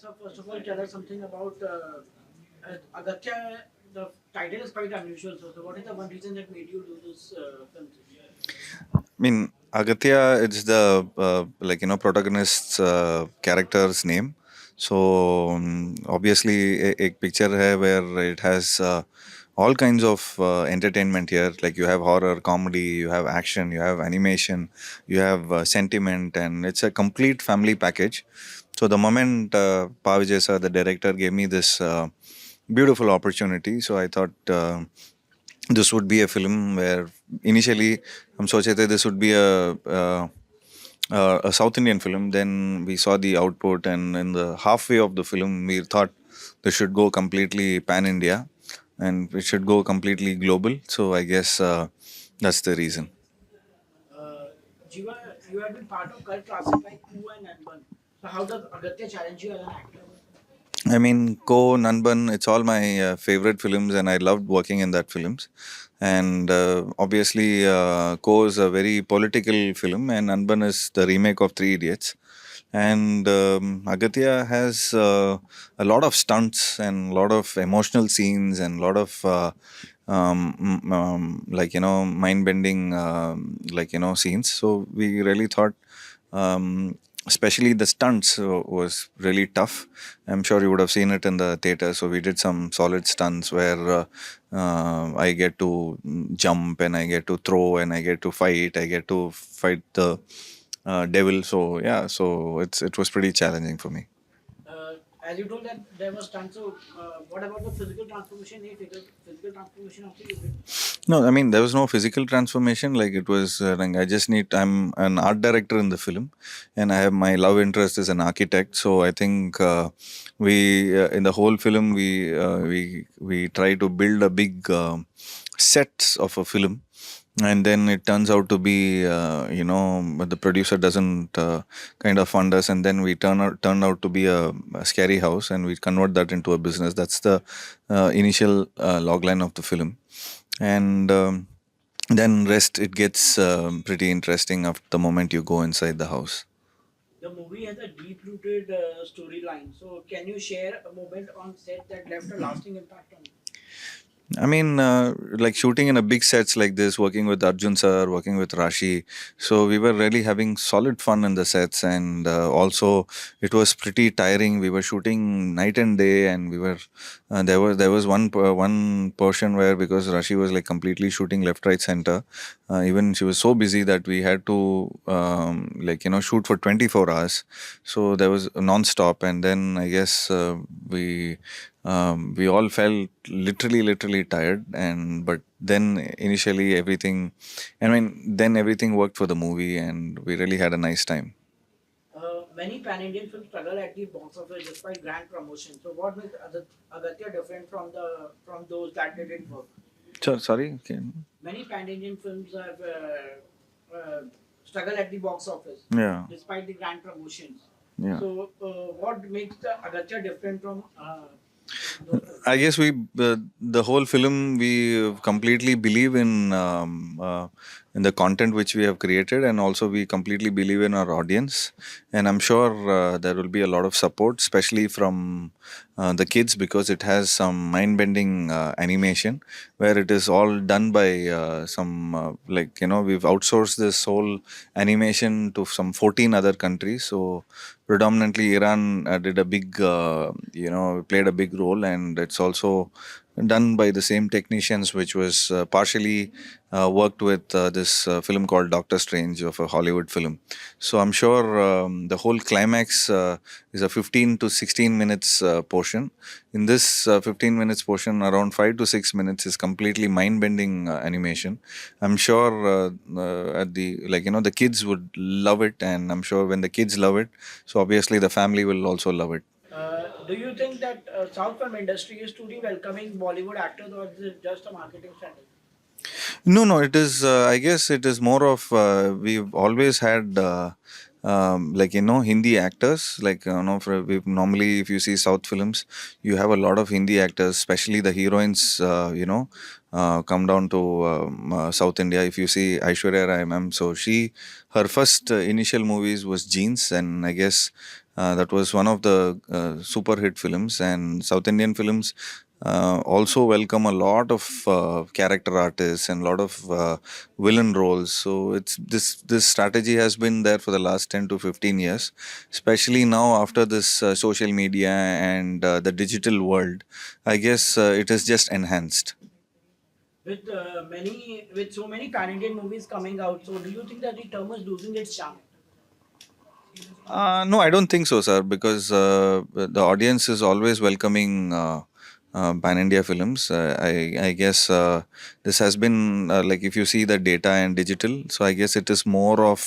So first of all, tell us something about Agathiya. The title is quite unusual. So what is the one reason that made you do this film? I mean, Agathiya, it's the protagonist's character's name. So obviously, a picture hai where it has all kinds of entertainment here. Like you have horror, comedy, you have action, you have animation, you have sentiment, and it's a complete family package. So the moment Pavijay sir, the director, gave me this beautiful opportunity, so I thought. This would be a film where initially हम सोचे थे this would be a South Indian film. Then we saw the output, and in the halfway of the film, we thought this should go completely pan India, and it should go completely global. So I guess that's the reason. Uh, Jiva, you have been part of cult classic like Pooh and Nanban. So how does Agatya challenge you as an actor? I mean, Ko, Nanban, it's all my favorite films, and I loved working in that films. And obviously, Ko is a very political film, and Nanban is the remake of Three Idiots. And Agatya has a lot of stunts and a lot of emotional scenes and a lot of mind-bending scenes. So we really thought especially the stunts was really tough. I'm sure you would have seen it in the theater. So we did some solid stunts where I get to jump and I get to throw and I get to fight. I get to fight the devil. So yeah, so it was pretty challenging for me. As you told that there was tons. So what about the physical transformation? Any physical transformation after you did? No, I mean there was no physical transformation. Like it was, like I just need. I'm an art director in the film, and I have my love interest as an architect. So I think we in the whole film we try to build a big sets of a film, and then it turns out to be but the producer doesn't kind of fund us, and then we turned out to be a scary house, and we convert that into a business. That's the initial logline of the film, and then rest it gets pretty interesting after the moment you go inside the house. The movie has a deep-rooted storyline. So can you share a moment on set that left a lasting impact on you? I mean, like shooting in a big sets like this, working with Arjun sir, working with Rashi. So we were really having solid fun in the sets, and also it was pretty tiring. We were shooting night and day, and we were there was one portion where because Rashi was like completely shooting left, right, center. Even she was so busy that we had to shoot for 24 hours. So there was non-stop, and then I guess we all felt literally tired, and but then initially everything, then everything worked for the movie, and we really had a nice time. Many pan-Indian films struggle at the box office despite grand promotion. So what makes Agatya different from those that didn't work? Sorry, okay. Many pan-Indian films have struggled at the box office Yeah, despite the grand promotions. yeah. So what makes the Agatya different from those films? I guess the whole film we completely believe in the content which we have created, and also we completely believe in our audience, and I'm sure there will be a lot of support, especially from the kids, because it has some mind-bending animation where it is all done by some we've outsourced this whole animation to some 14 other countries. So predominantly Iran did a big played a big role, and it's also done by the same technicians which was partially worked with this film called Doctor Strange of a Hollywood film. So I'm sure the whole climax is a 15 to 16 minutes portion. In this 15 minutes portion, around 5 to 6 minutes is completely mind-bending animation. I'm sure at the the kids would love it, and I'm sure when the kids love it, so obviously the family will also love it. Do you think that South film industry is truly welcoming Bollywood actors, or is it just a marketing strategy? No, no, it is. I guess it is more of we've always had Hindi actors. Like we normally, if you see South films, you have a lot of Hindi actors, especially the heroines. Come down to South India. If you see Aishwarya Rai, ma'am, so her first initial movies was Jeans, and I guess That was one of the super hit films, and South Indian films also welcome a lot of character artists and a lot of villain roles. So it's this strategy has been there for the last 10 to 15 years, especially now after this social media and the digital world. I guess it is just enhanced. With so many pan-Indian movies coming out, so do you think that the term is losing its charm? No, I don't think so, sir, because the audience is always welcoming pan India films. I guess this has been like if you see the data and digital, so I guess it is more of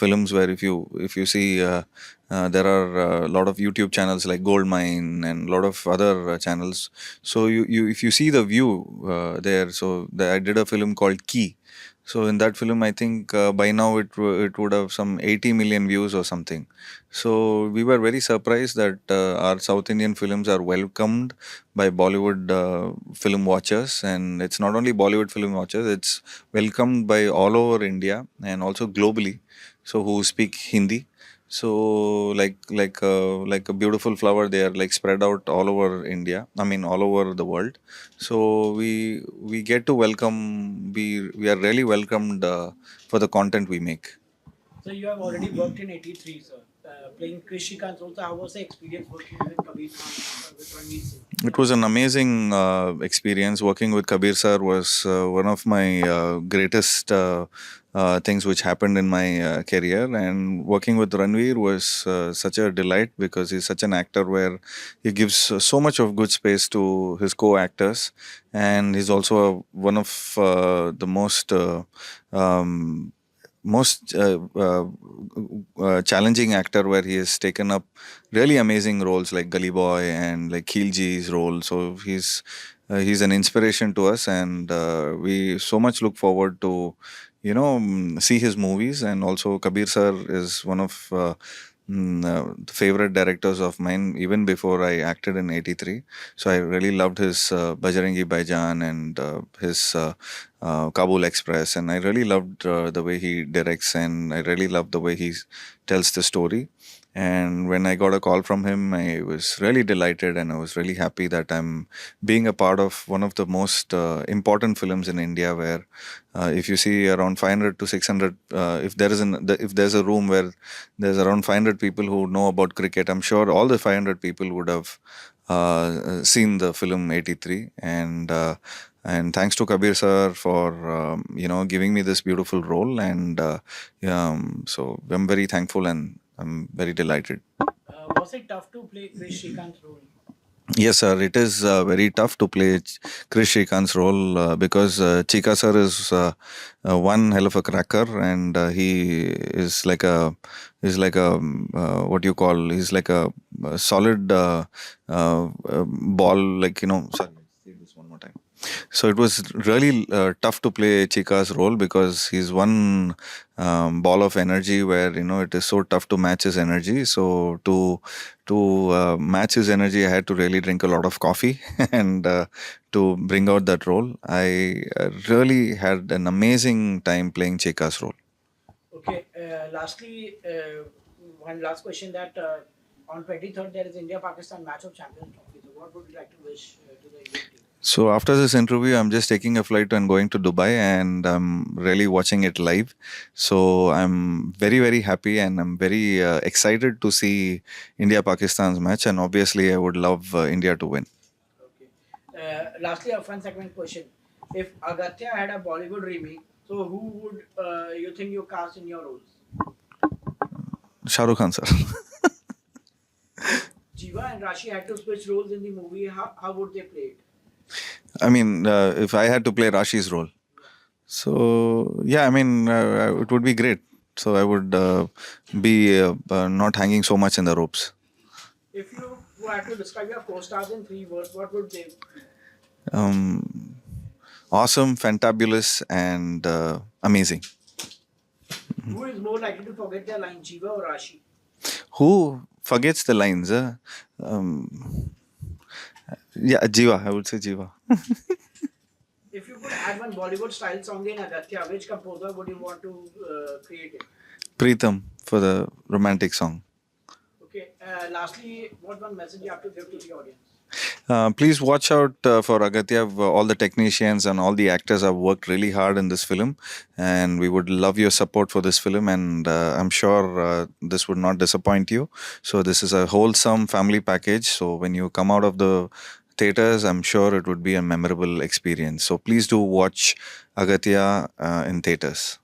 films where if you see there are a lot of YouTube channels like Goldmine and a lot of other channels. So you if you see the view there, so I did a film called Key. So in that film, I think by now it would have some 80 million views or something. So we were very surprised that our South Indian films are welcomed by Bollywood film watchers, and it's not only Bollywood film watchers; it's welcomed by all over India and also globally. So who speak Hindi. So like a beautiful flower, they are like spread out all over India. I mean, all over the world. So we get to welcome. We are really welcomed for the content we make. So you have already worked in 83, sir. Playing Krish Shrikant also, how was the experience working with Kabir Khan, with Ranveer Singh? It was an amazing experience. Working with Kabir sir was one of my greatest things which happened in my career. And working with Ranveer was such a delight because he's such an actor where he gives so much of good space to his co-actors, and he's also one of the most challenging actor where he has taken up really amazing roles like Gully Boy and like Khilji's role. So he's an inspiration to us, and we so much look forward to see his movies. And also Kabir sir is one of the favorite directors of mine even before I acted in 83. So I really loved his Bajrangi Bhaijaan and his Kabul Express, and I really loved the way he directs, and I really loved the way he tells the story. And when I got a call from him, I was really delighted, and I was really happy that I'm being a part of one of the most important films in India. Where, if you see around 500 to 600, if there's a room where there's around 500 people who know about cricket, I'm sure all the 500 people would have seen the film 83. And thanks to Kabir sir for giving me this beautiful role, and so I'm very thankful and I'm very delighted. Was it tough to play Krish Shrikant's role? Yes, sir. It is very tough to play Krish Shrikant's role because Chika sir is one hell of a cracker, and he is like a what you call, he's like a solid ball, like Sorry, let's see this one more time. So it was really tough to play Chika's role because he's one ball of energy where it is so tough to match his energy. So to match his energy, I had to really drink a lot of coffee and to bring out that role. I really had an amazing time playing Chika's role. Okay. Lastly, one last question that on 23rd there is India-Pakistan match of Champions Trophy. So what would you like to wish to the Indian team? So after this interview, I'm just taking a flight and going to Dubai, and I'm really watching it live. So I'm very, very happy, and I'm very excited to see India-Pakistan's match. And obviously, I would love India to win. Okay. Lastly, a fun segment question. If Agathiya had a Bollywood remake, so who would you think you cast in your roles? Shah Rukh Khan sir. Jiiva and Rashi had to switch roles in the movie. How would they play it? I mean, if I had to play Rashi's role, so yeah, I mean, it would be great. So I would be not hanging so much in the ropes. If you had to describe your co-stars in 3 words, what would they be? Um, Awesome, fantabulous, and amazing. Who is more likely to forget their line, Jiiva or Rashi? Who forgets the lines? Yeah, Jiva. I would say Jiva. If you could add one Bollywood style song in Agathiya, which composer would you want to create it? Preetham for the romantic song. Okay. Lastly, what one message you have to give to the audience? Please watch out for Agathiya. All the technicians and all the actors have worked really hard in this film, and we would love your support for this film. And I'm sure this would not disappoint you. So this is a wholesome family package. So when you come out of the theaters, I'm sure it would be a memorable experience. So please do watch Agathiya in theaters.